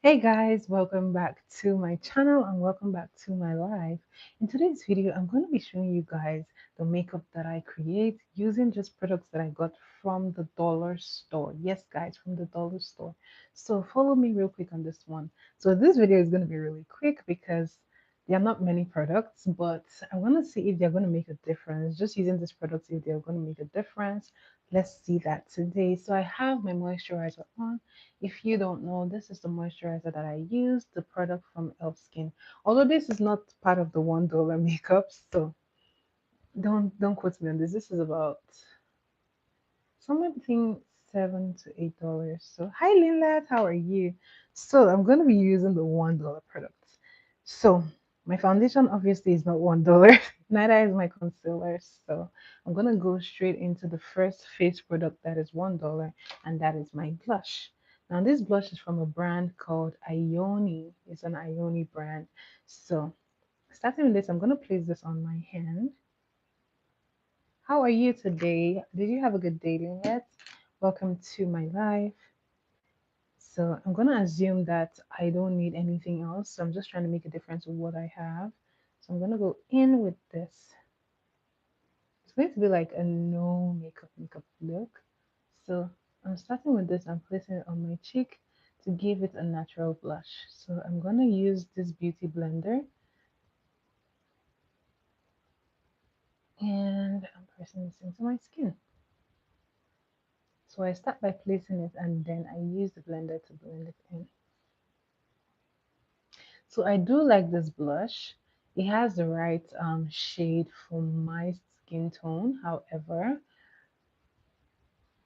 Hey guys, welcome back to my channel and welcome back to my life. In today's video, I'm going to be showing you guys the makeup that I create using just products that I got from the dollar store. Yes, guys, from the dollar store. So follow me real quick on this one. So this video is going to be really quick because there are not many products, but I want to see if they're going to make a difference. Just using these products, if they're going to make a difference. Let's see that today. So I have my moisturizer on. If you don't know, this is the moisturizer that I use, the product from Elf Skin. Although this is not part of the $1 makeup, so don't quote me on this. This is about somewhere between $7 to $8. So hi Linlat, how are you? So I'm gonna be using the $1 products. So my foundation obviously is not $1, neither is my concealer. So I'm gonna go straight into the first face product that is $1, and that is my blush. Now this blush is from a brand called Ioni. It's an Ioni brand. So starting with this, I'm gonna place this on my hand. How are you today? Did you have a good day, Lynette? Welcome to my life. So I'm gonna assume that I don't need anything else. So I'm just trying to make a difference with what I have. So I'm gonna go in with this. It's going to be like a no makeup look. So I'm starting with this. I'm placing it on my cheek to give it a natural blush. So I'm gonna use this beauty blender and I'm pressing this into my skin. So I start by placing it and then I use the blender to blend it in. So I do like this blush. It has the right shade for my skin tone. However,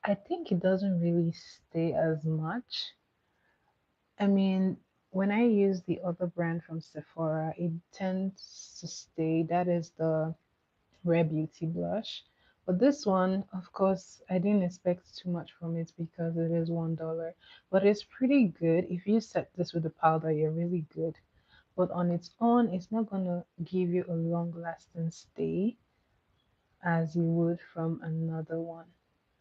I think it doesn't really stay as much. I mean, when I use the other brand from Sephora, it tends to stay. That is the Rare Beauty blush. But this one, of course, I didn't expect too much from it because it is $1. But it's pretty good. If you set this with the powder, you're really good. But on its own, it's not gonna give you a long lasting stay as you would from another one.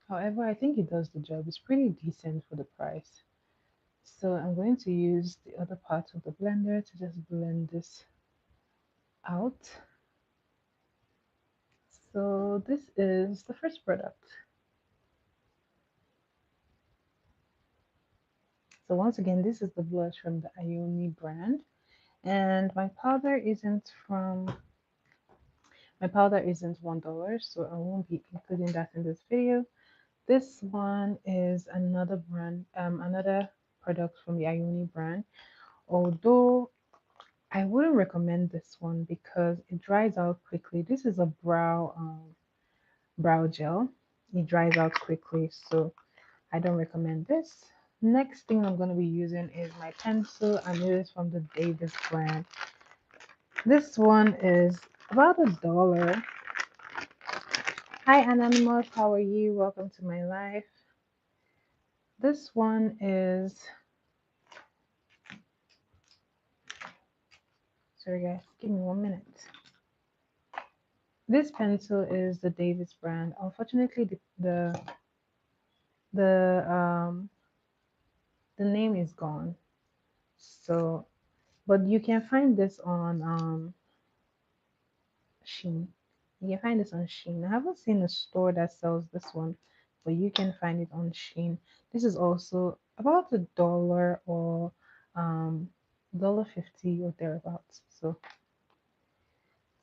However, I think it does the job. It's pretty decent for the price. So I'm going to use the other part of the blender to just blend this out. So this is the first product. So once again, this is the blush from the Ioni brand. And my powder isn't $1, so I won't be including that in this video. This one is another brand, another product from the Ioni brand. Although I wouldn't recommend this one because it dries out quickly. This is a brow gel. It dries out quickly, so I don't recommend this. Next thing I'm going to be using is my pencil, and it is from the Davis brand. This one is about $1. Hi Anonymous, how are you? Welcome to my life. This one is, sorry guys, give me 1 minute. This pencil is the Davis brand. Unfortunately, the the name is gone. So, but you can find this on Shein. You can find this on Shein. I haven't seen a store that sells this one, but you can find it on Shein. This is also about $1 or $1.50 or thereabouts. So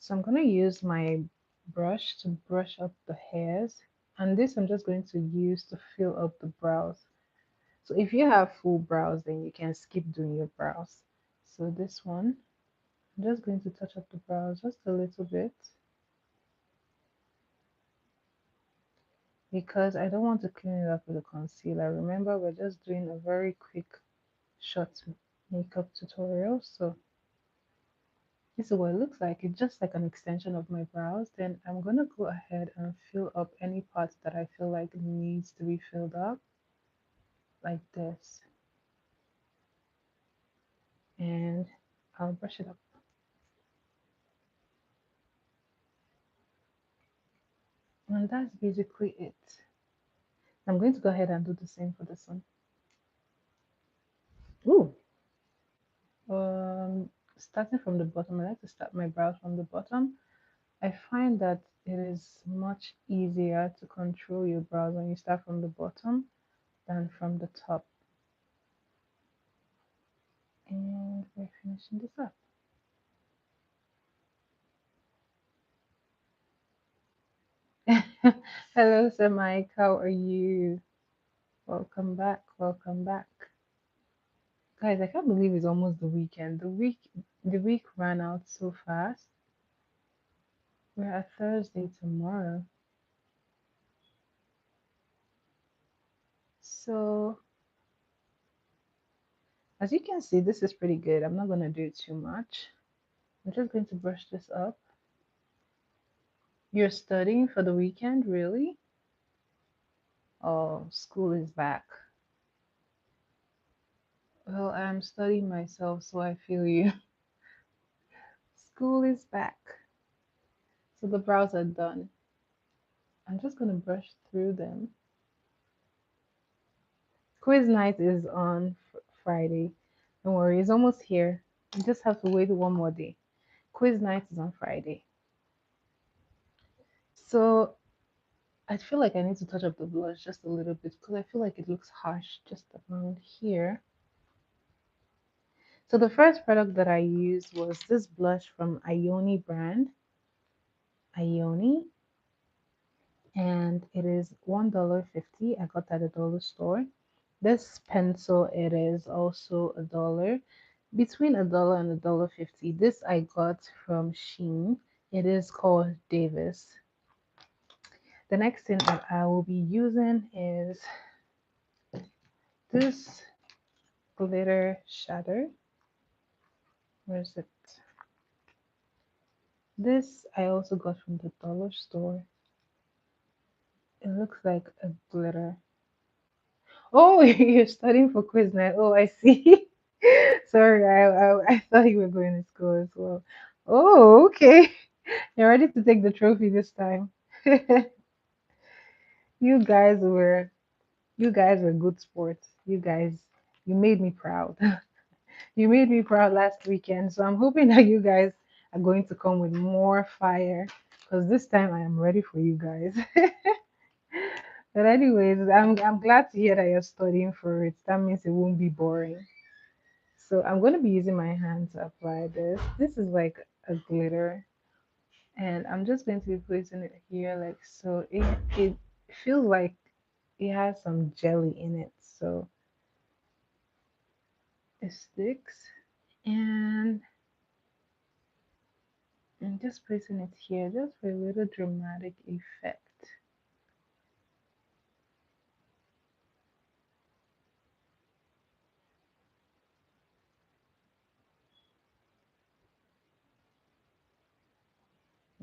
I'm gonna use my brush to brush up the hairs, and this I'm just going to use to fill up the brows. So if you have full brows, then you can skip doing your brows. So this one, I'm just going to touch up the brows just a little bit because I don't want to clean it up with a concealer. Remember, we're just doing a very quick, short makeup tutorial. So this is what it looks like. It's just like an extension of my brows. Then I'm gonna go ahead and fill up any parts that I feel like needs to be filled up, like this. And I'll brush it up. And that's basically it. I'm going to go ahead and do the same for this one. Ooh, starting from the bottom. I like to start my brows from the bottom. I find that it is much easier to control your brows when you start from the bottom than from the top. And we're finishing this up. Hello, Sir Mike. How are you? Welcome back. Welcome back. Guys, I can't believe it's almost the weekend. The week ran out so fast. We're at Thursday tomorrow. So, as you can see, this is pretty good. I'm not going to do too much. I'm just going to brush this up. You're studying for the weekend, really? Oh, school is back. Well, I'm studying myself, so I feel you. School is back. So the brows are done. I'm just going to brush through them. Quiz night is on Friday. Don't worry, it's almost here. You just have to wait one more day. Quiz night is on Friday. So I feel like I need to touch up the blush just a little bit because I feel like it looks harsh just around here. So the first product that I used was this blush from Ioni brand. Ioni. And it is $1.50. I got that at the dollar store. This pencil, it is also a dollar, between a dollar and $1.50. This I got from Shein. It is called Davis. The next thing that I will be using is this glitter shadow. Where is it? This I also got from the dollar store. It looks like a glitter. Oh, you're studying for quiz night. Oh, I see. Sorry, I thought you were going to school as well. Oh, okay. You're ready to take the trophy this time. You guys were you guys were good sports. You made me proud. You made me proud last weekend. So I'm hoping that you guys are going to come with more fire because this time I am ready for you guys. But anyways, I'm glad to hear that you're studying for it. That means it won't be boring. So I'm going to be using my hand to apply this. This is like a glitter, and I'm just going to be placing it here like so. It feels like it has some jelly in it, so it sticks. And I'm just placing it here just for a little dramatic effect.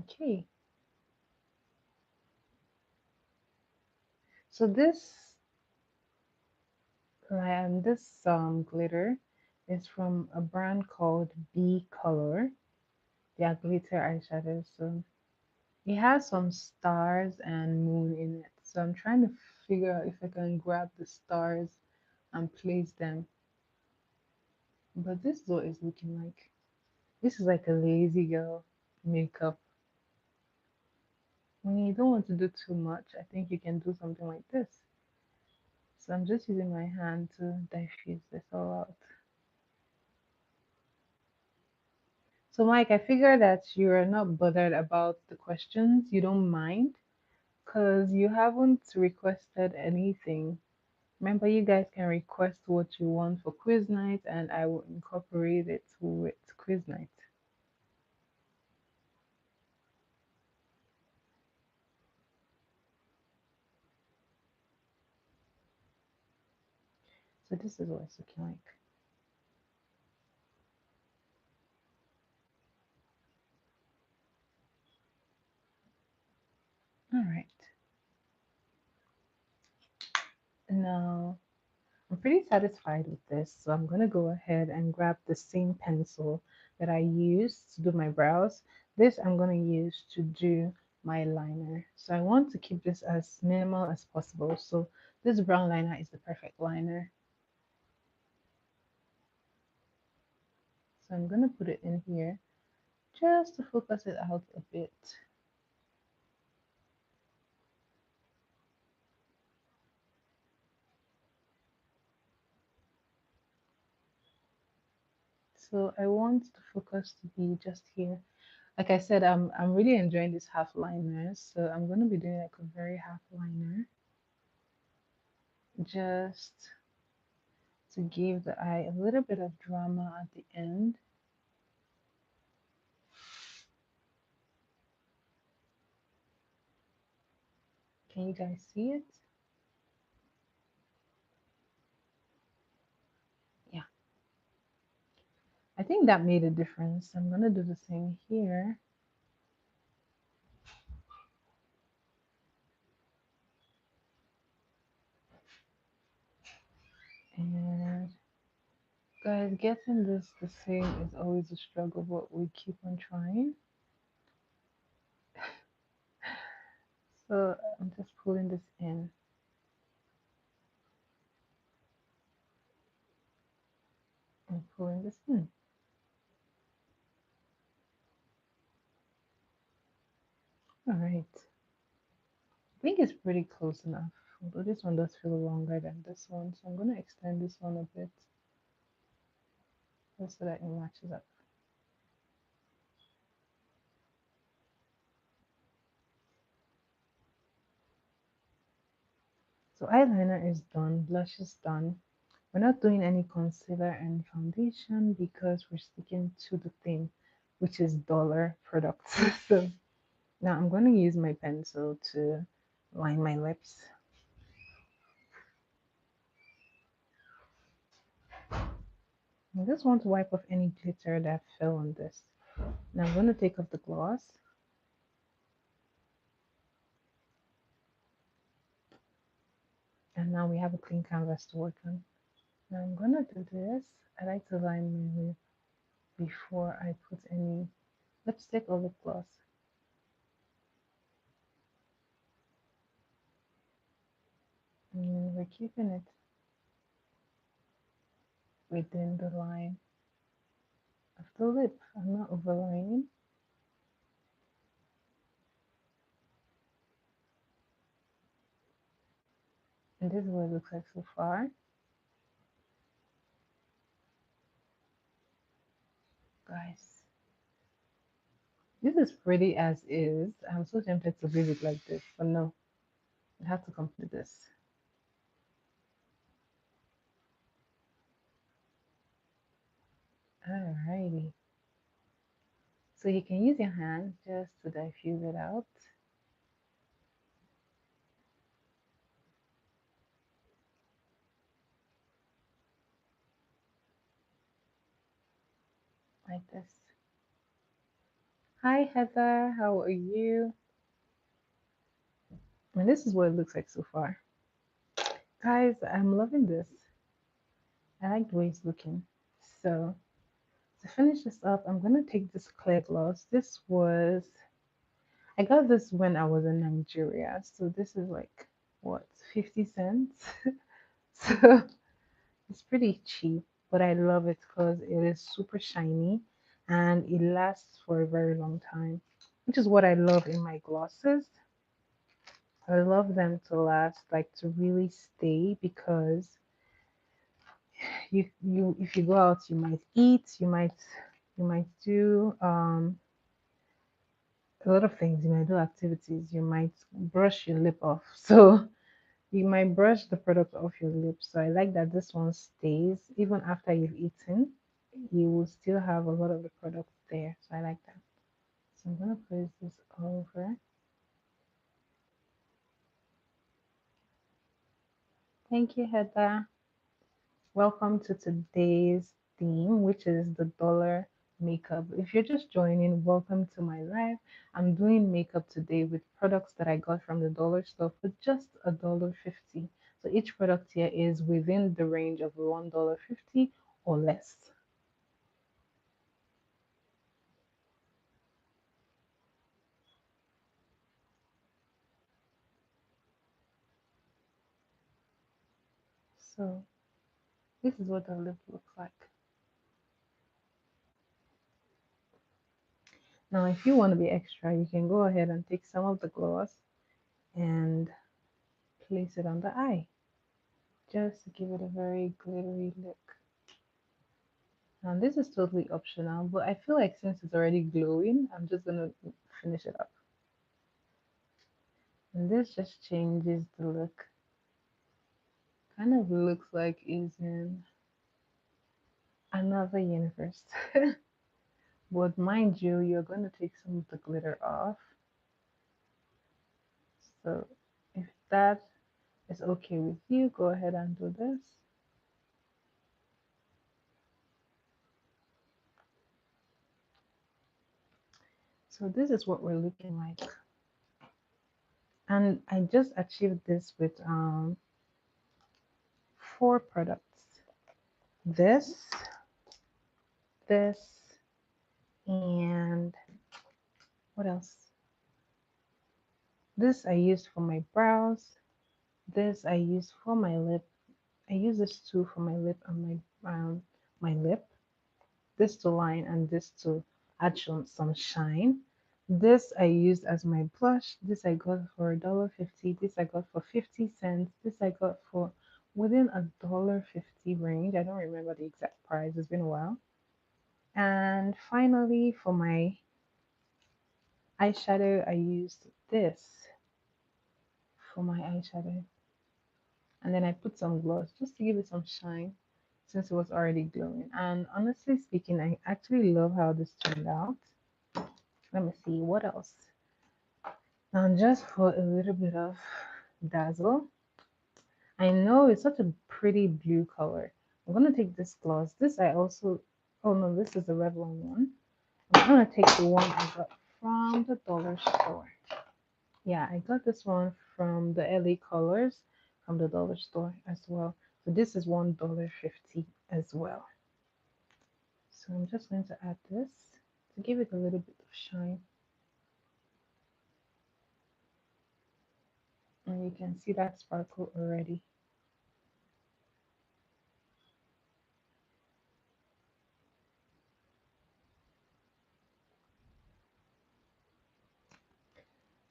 Okay, so this glitter is from a brand called B Color. They are glitter eyeshadows. So it has some stars and moon in it. So I'm trying to figure out if I can grab the stars and place them. But this though is looking like this is like a lazy girl makeup. When you don't want to do too much, I think you can do something like this. So I'm just using my hand to diffuse this all out. So Mike, I figure that you're not bothered about the questions. You don't mind because you haven't requested anything. Remember, you guys can request what you want for quiz night, and I will incorporate it with quiz night. So this is what it's looking like. All right. Now I'm pretty satisfied with this, so I'm gonna go ahead and grab the same pencil that I used to do my brows. This I'm gonna use to do my liner. So I want to keep this as minimal as possible. So this brown liner is the perfect liner. So I'm going to put it in here just to focus it out a bit. So I want the focus to be just here. Like I said, I'm really enjoying this half liners. So I'm going to be doing like a very half liner just to give the eye a little bit of drama at the end. Can you guys see it? Yeah, I think that made a difference. I'm going to do the same here. And guys, getting this the same is always a struggle, but we keep on trying. So I'm just pulling this in and pulling this in. All right. I think it's pretty close enough. Although this one does feel longer than this one, so I'm going to extend this one a bit just so that it matches up. So eyeliner is done, blush is done. We're not doing any concealer and foundation because we're sticking to the theme, which is dollar products. So now I'm going to use my pencil to line my lips. I just want to wipe off any glitter that fell on this. Now I'm going to take off the gloss. And now we have a clean canvas to work on. Now I'm going to do this. I like to line my lip before I put any lipstick or lip gloss. And we're keeping it within the line of the lip. I'm not overlining. And this is what it looks like so far. Guys, this is pretty as is. I'm so tempted to leave it like this, but no, I have to complete this. Alrighty. So you can use your hand just to diffuse it out. Like this. Hi Heather, how are you? And this is what it looks like so far. Guys, I'm loving this. I like the way it's looking. So to finish this up, I'm gonna take this clear gloss. I got this when I was in Nigeria. So this is like what, 50 cents? So it's pretty cheap, but I love it because it is super shiny and it lasts for a very long time, which is what I love in my glosses. I love them to last, like to really stay, because you if you go out, you might eat, you might do a lot of things. You might do activities. You might brush your lip off. So you might brush the product off your lips. So I like that this one stays even after you've eaten. You will still have a lot of the product there. So I like that. So I'm gonna place this over. Thank you, Heather. Welcome to today's theme, which is the dollar makeup. If you're just joining, welcome to my life. I'm doing makeup today with products that I got from the dollar store for just $1.50. So each product here is within the range of $1.50 or less. So this is what the lip looks like. Now, if you want to be extra, you can go ahead and take some of the gloss and place it on the eye, just to give it a very glittery look. Now, this is totally optional, but I feel like since it's already glowing, I'm just gonna finish it up. And this just changes the look. Kind of looks like it's in another universe. But mind you, you're going to take some of the glitter off. So if that is okay with you, go ahead and do this. So this is what we're looking like. And I just achieved this with 4 products. This, this, and what else? This I used for my brows. This I used for my lip. I use this too for my lip and my lip. This to line and this to add some shine. This I used as my blush. This I got for $1.50. This I got for 50 cents. This I got for within $1.50 range. I don't remember the exact price. It's been a while. And finally, for my eyeshadow, I used this for my eyeshadow. And then I put some gloss just to give it some shine since it was already glowing. And honestly speaking, I actually love how this turned out. Let me see what else. Now, just for a little bit of dazzle, I know it's such a pretty blue color. I'm gonna take this gloss. This I also, oh no, this is the Revlon one. I'm gonna take the one I got from the dollar store. Yeah, I got this one from the LA Colors from the dollar store as well. So this is $1.50 as well. So I'm just going to add this to give it a little bit of shine. And you can see that sparkle already.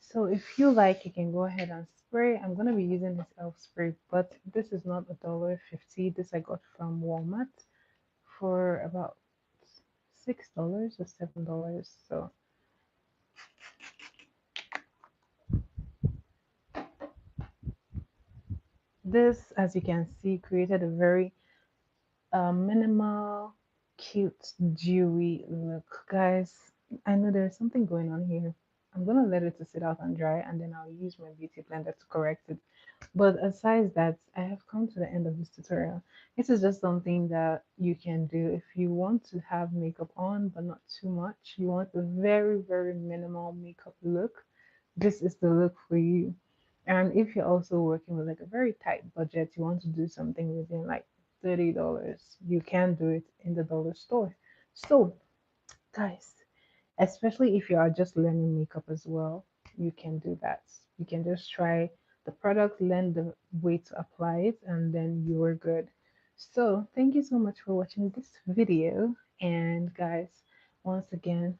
So if you like, you can go ahead and spray. I'm going to be using this elf spray, but this is not $1.50. This I got from Walmart for about $6 or $7. So this, as you can see, created a very minimal, cute, dewy look. Guys, I know there's something going on here. I'm gonna let it to sit out and dry, and then I'll use my beauty blender to correct it. But aside that, I have come to the end of this tutorial. This is just something that you can do if you want to have makeup on, but not too much. You want a very, very minimal makeup look. This is the look for you. And if you're also working with like a very tight budget, you want to do something within like $30, you can do it in the dollar store. So, guys, especially if you are just learning makeup as well, you can do that. You can just try the product, learn the way to apply it, and then you're good. So, thank you so much for watching this video. And, guys, once again,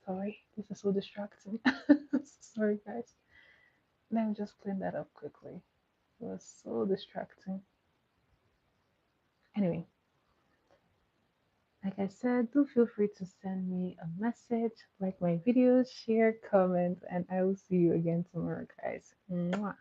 sorry, this is so distracting. Sorry, guys. Let me just clean that up quickly. It was so distracting. Anyway, like I said, do feel free to send me a message, like my videos, share, comment, and I will see you again tomorrow, guys. Mwah.